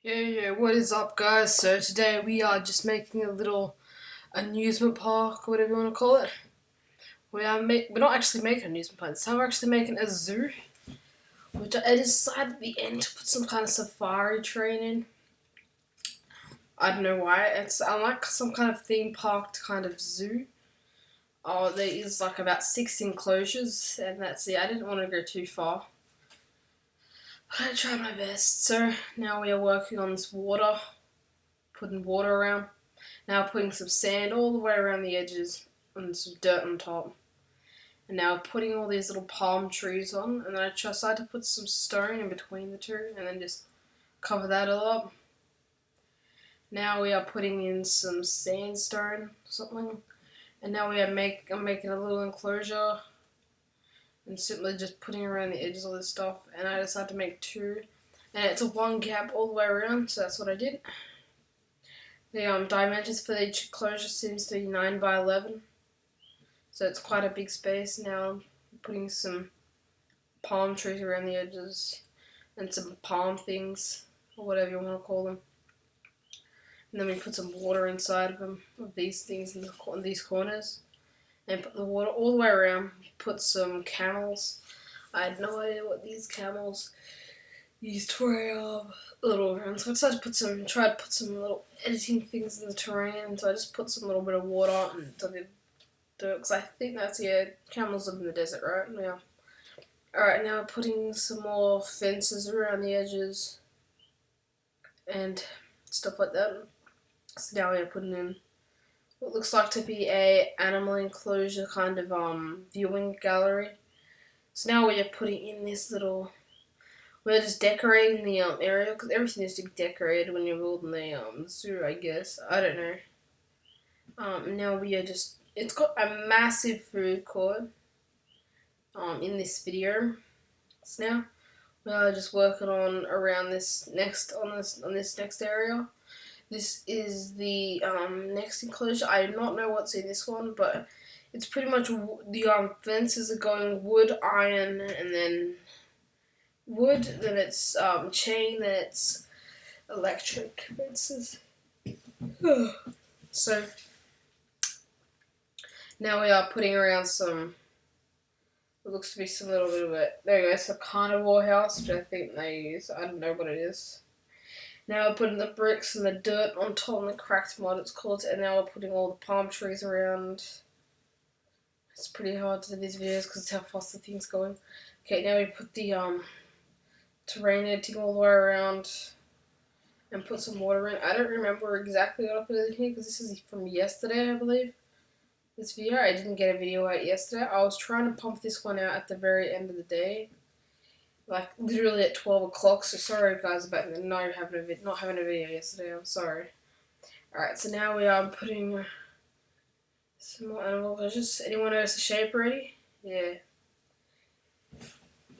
Yeah, what is up, guys? So today we are just making a little amusement park, whatever you want to call it. We're not actually making an amusement park this time. We're actually making a zoo, which I decided at the end to put some kind of safari train in. I don't know why. I like some kind of theme park kind of zoo. Oh, there is like about 6 enclosures, and that's it. I didn't want to go too far. I tried my best. So now we are working on this water, putting water around. Now putting some sand all the way around the edges and some dirt on top. And now putting all these little palm trees on, and then I decided to put some stone in between the two and then just cover that all up. Now we are putting in some sandstone or something. And now I'm making a little enclosure and simply just putting around the edges of this stuff. And I decided to make two. And it's a one gap all the way around, so that's what I did. The dimensions for each enclosure seems to be 9 by 11. So it's quite a big space. Now I'm putting some palm trees around the edges and some palm things, or whatever you want to call them. And then we put some water inside of them, of these things in these corners. And put the water all the way around. Put some camels. I had no idea what these camels used for a little around. So I decided to try to put some little editing things in the terrain. And so I just put some little bit of water and dirt, because I think that's, camels live in the desert, right? Yeah. Alright, now putting some more fences around the edges and stuff like that. So now we're putting in what looks like to be a animal enclosure kind of viewing gallery. So now we're putting in this little, we're just decorating the area, because everything is to be decorated when you're building the zoo, I guess. I don't know. Now we are just, it's got a massive food court in this video. So now we are just working on around this next area. This is the next enclosure. I do not know what's in this one, but it's pretty much the fences are going wood, iron, and then wood. Then it's chain. Then it's electric fences. So now we are putting around some. It looks to be some little bit of it. There you go. It's a carnivore house, which I think they use. I don't know what it is. Now we're putting the bricks and the dirt on top and the cracked mud, it's called, and now we're putting all the palm trees around. It's pretty hard to do these videos because it's how fast the thing's going. Okay, now we put the terrain editing all the way around and put some water in. I don't remember exactly what I put in here because this is from yesterday, I believe. This video, I didn't get a video out yesterday. I was trying to pump this one out at the very end of the day. Like, literally at 12 o'clock, so sorry guys about not having a video yesterday, I'm sorry. Alright, so now we are putting some more animal images. Anyone notice the shape already? Yeah.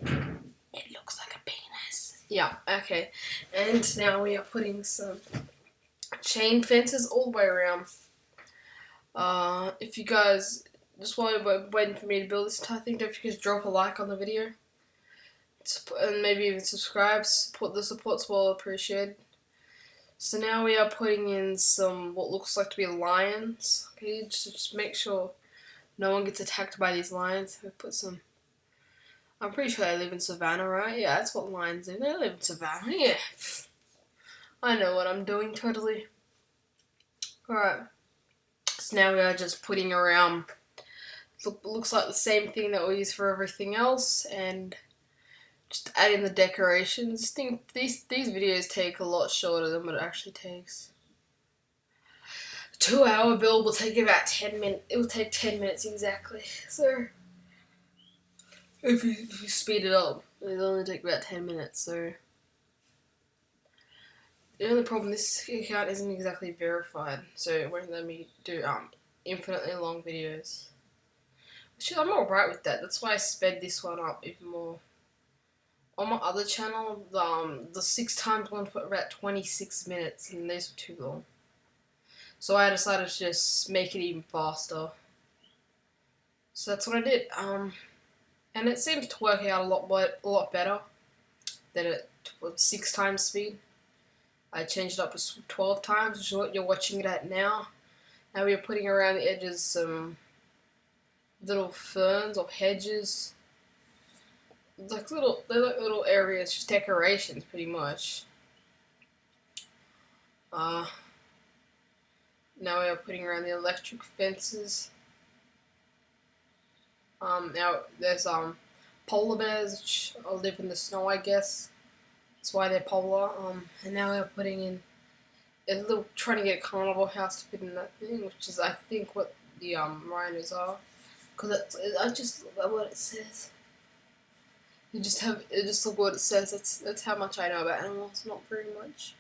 It looks like a penis. Yeah, okay. And now we are putting some chain fences all the way around. If you guys, just while you're waiting for me to build this entire thing, don't forget to drop a like on the video. And maybe even subscribe. The support's well appreciated. So now we are putting in some what looks like to be lions. Okay, just make sure no one gets attacked by these lions. We put some. I'm pretty sure they live in Savannah, right? Yeah, that's what lions do. They live in Savannah. Yeah, I know what I'm doing totally. Alright. So now we are just putting around. Looks like the same thing that we use for everything else, and just add in the decorations. These videos take a lot shorter than what it actually takes. A 2-hour build will take about 10 minutes. It will take 10 minutes exactly. So if you speed it up, it'll only take about 10 minutes. So the only problem, this account isn't exactly verified, so it won't let me do infinitely long videos. Which I'm alright with that. That's why I sped this one up even more. On my other channel, the 6 times one for about 26 minutes, and these were too long. So I decided to just make it even faster. So that's what I did. And it seems to work out a lot better than it was 6 times speed. I changed it up to 12 times, which is what you're watching it at now. Now we're putting around the edges some little ferns or hedges. They're like little areas, just decorations pretty much. Now we are putting around the electric fences. Now there's polar bears which live in the snow, I guess. That's why they're polar. And now we're putting in trying to get a carnival house to fit in that thing, which is I think what the rhinos are, because I just love what it says. You just look what it says. That's how much I know about animals. Not very much.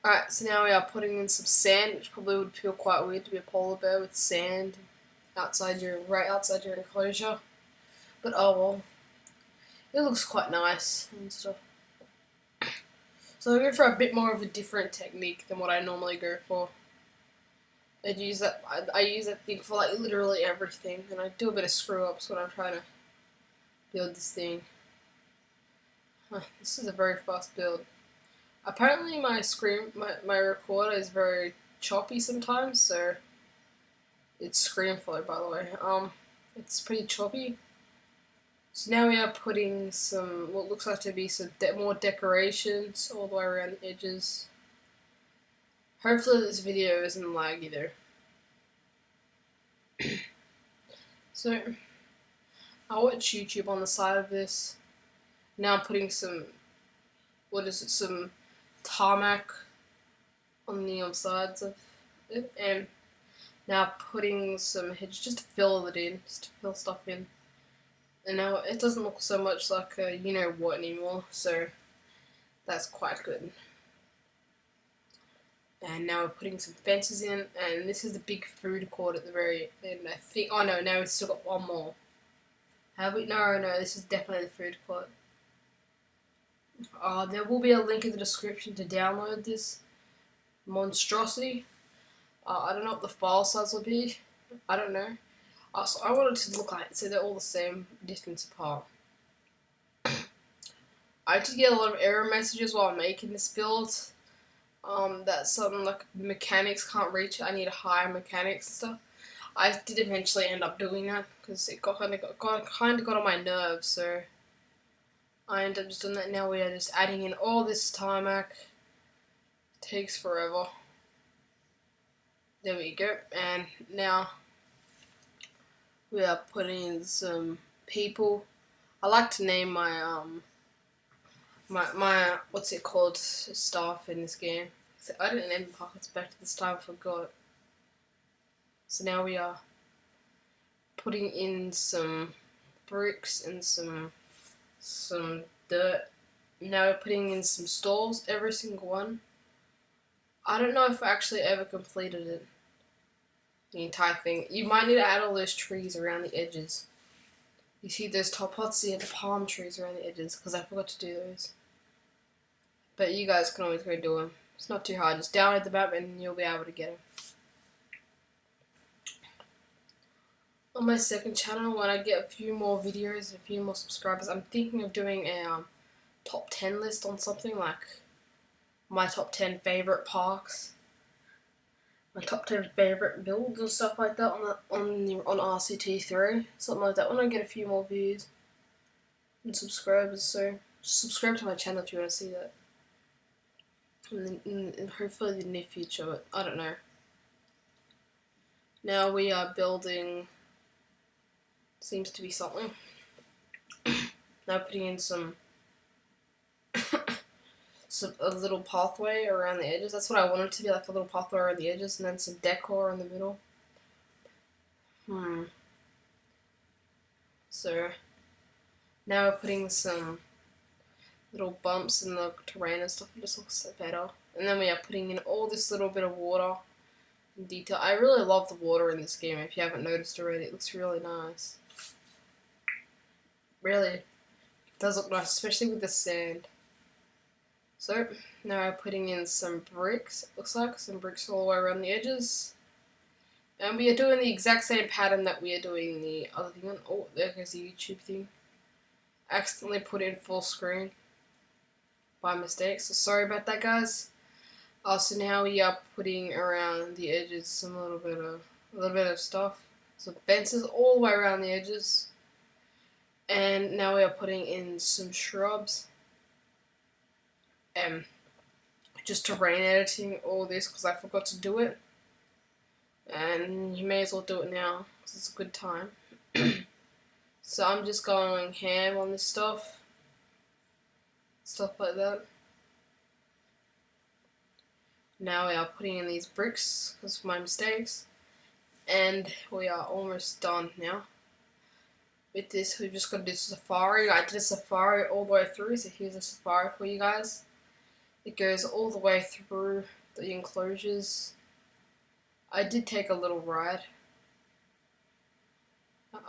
Alright, so now we are putting in some sand, which probably would feel quite weird to be a polar bear with sand right outside your enclosure. But oh well. It looks quite nice and stuff. So I go for a bit more of a different technique than what I normally go for. I use that thing for like literally everything, and I do a bit of screw ups when I'm trying to build this thing. This is a very fast build. Apparently my recorder is very choppy sometimes, so it's ScreenFlow, by the way. It's pretty choppy. So now we are putting some what looks like to be some more decorations all the way around the edges. Hopefully this video isn't laggy though. So I watch YouTube on the side of this. Now I'm putting some tarmac on the sides of it, and now putting some hedges just to fill it in, just to fill stuff in. And now it doesn't look so much like a you know what anymore, so that's quite good. And now we're putting some fences in, and this is the big food court at the very end, I think. Oh no, now we've still got one more. Have we? No, this is definitely the food court. There will be a link in the description to download this monstrosity. I don't know what the file size will be. I don't know. So I want it to look like so they're all the same distance apart. I did get a lot of error messages while making this build. That something like mechanics can't reach it. I need a higher mechanics and stuff. I did eventually end up doing that because it kind of got on my nerves. So I ended up just doing that. Now we are just adding in all this tarmac. Takes forever. There we go. And now we are putting in some people. I like to name my my what's it called staff in this game. So I didn't name the pockets back to this time. I forgot. So now we are putting in some bricks and some dirt. Now we're putting in some stalls. Every single one. I don't know if I actually ever completed it. The entire thing. You might need to add all those trees around the edges. You see those top pots? Yeah, the palm trees around the edges, because I forgot to do those. But you guys can always go do them. It's not too hard. Just download the map and you'll be able to get them. On my second channel, when I get a few more videos, a few more subscribers, I'm thinking of doing a top 10 list on something like my top 10 favorite parks, my top 10 favorite builds and stuff like that on RCT3, something like that. When I get a few more views and subscribers, so just subscribe to my channel if you want to see that. And hopefully in the near future, but I don't know. Now we are building. Seems to be something. Now putting in a little pathway around the edges. That's what I wanted to be, like a little pathway around the edges, and then some decor in the middle. So now we're putting some little bumps in the terrain and stuff. It just looks better. And then we are putting in all this little bit of water in detail. I really love the water in this game. If you haven't noticed already, it looks really nice. Really, it does look nice, especially with the sand. So now we're putting in some bricks. It looks like some bricks all the way around the edges. And we are doing the exact same pattern that we are doing the other thing on. Oh, there goes the YouTube thing. Accidentally put it in full screen. by mistake, so sorry about that, guys. So now we are putting around the edges some a little bit of stuff, some fences all the way around the edges, and now we are putting in some shrubs. Just terrain editing all this because I forgot to do it, and you may as well do it now because it's a good time. So I'm just going ham on this stuff like that. Now we are putting in these bricks because of my mistakes, and we are almost done now. With this, we're just going to do safari. I did a safari all the way through, so here's a safari for you guys. It goes all the way through the enclosures. I did take a little ride.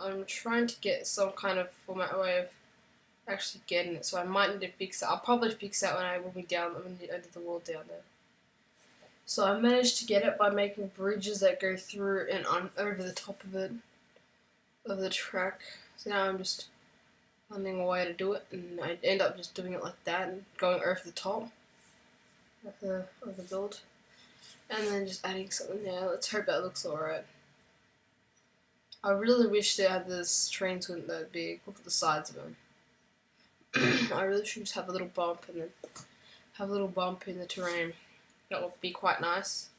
I'm trying to get some kind of format way of actually getting it, so I might need to fix it. I'll probably fix that when I will be down under the wall down there. So I managed to get it by making bridges that go through and on over the top of it, of the track. So now I'm just finding a way to do it, and I end up just doing it like that and going over the top of the build, and then just adding something there. Let's hope that looks alright. I really wish they had this trains weren't that big. Look at the sides of them. I really should just have a little bump and then have a little bump in the terrain. That would be quite nice.